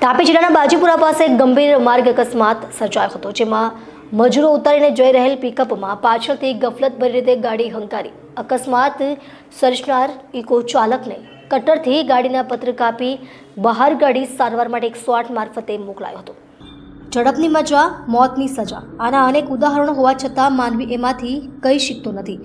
તાપી જિલ્લાના બાજીપુરા પાસે ગંભીર માર્ગ અકસ્માત સર્જાયો હતો, જેમાં મજૂરો ઉતારીને જઈ રહેલ પિકઅપમાં પાછળથી ગફલતભરી રીતે ગાડી હંકારી અકસ્માત સર્જનાર ઇકો ચાલકને કટરથી ગાડીના પત્ર કાપી બહાર કાઢી સારવાર માટે 108 મારફતે મોકલાયો હતો। ઝડપની મજા, મોતની સજા, આના અનેક ઉદાહરણો હોવા છતાં માનવી એમાંથી કંઈ શીખતો નથી।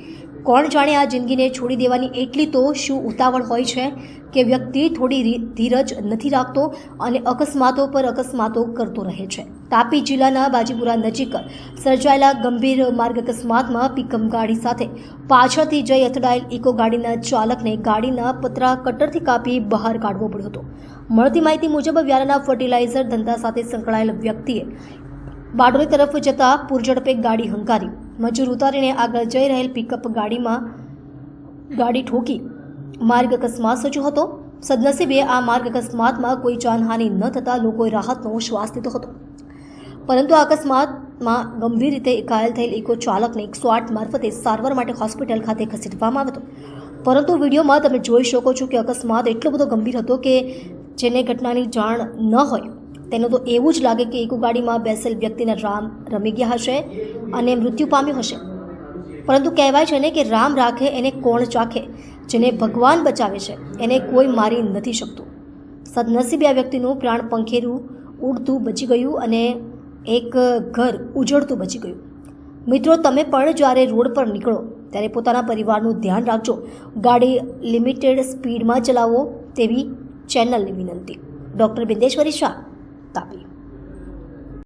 કોણ જાણે આ જિંદગીને છોડી દેવાની એટલી તો શું ઉતાવળ હોય છે કે વ્યક્તિ થોડી ધીરજ નથી રાખતો અને અકસ્માતો પર અકસ્માતો કરતો રહે છે। તાપી જિલ્લાના બાજીપુરા નજીક સર્જાયેલા ગંભીર માર્ગ અકસ્માતમાં પિકઅપ ગાડી સાથે પાછળથી જઈ અથડાયેલ ઇકો ગાડીના ચાલકને ગાડીના પતરા કટરથી કાપી બહાર કાઢવો પડ્યો હતો। મળતી માહિતી મુજબ વ્યારાના ફર્ટિલાઇઝર ધંધા સાથે સંકળાયેલ વ્યક્તિએ બારડોલી તરફ જતા પૂરઝડપે ગાડી હંકારી મજૂર ઉતારીને આગળ જઈ રહેલ પિકઅપ ગાડીમાં ગાડી ઠોકી માર્ગ અકસ્માત સર્જ્યો હતો। સદનસીબે આ માર્ગ અકસ્માતમાં કોઈ જાનહાનિ ન થતાં લોકોએ રાહતનો શ્વાસ લીધો હતો, પરંતુ આ અકસ્માતમાં ગંભીર રીતે ઘાયલ થયેલ ઇકો ચાલકને 108 મારફતે સારવાર માટે હોસ્પિટલ ખાતે ખસેડવામાં આવ્યો હતો। પરંતુ વિડીયોમાં તમે જોઈ શકો છો કે અકસ્માત એટલો બધો ગંભીર હતો કે જેને ઘટનાની જાણ ન હોય તેને તો એવું જ લાગે કે ઇકો ગાડીમાં બેસેલ વ્યક્તિના રામ રમી ગયા હશે અને મૃત્યુ પામ્યો હશે। પરંતુ કહેવાય છે ને કે રામ રાખે એને કોણ ચાખે, જેને ભગવાન બચાવે છે એને કોઈ મારી નથી શકતું। સદનસીબે આ વ્યક્તિનું પ્રાણ પંખેરું ઉડતું બચી ગયું અને એક ઘર ઉજળતું બચી ગયું। મિત્રો, તમે પણ જ્યારે રોડ પર નીકળો ત્યારે પોતાના પરિવારનું ધ્યાન રાખજો। ગાડી લિમિટેડ સ્પીડમાં ચલાવો તેવી ચેનલની વિનંતી। ડૉક્ટર બિંદેશ્વરી શાહ, તાપી।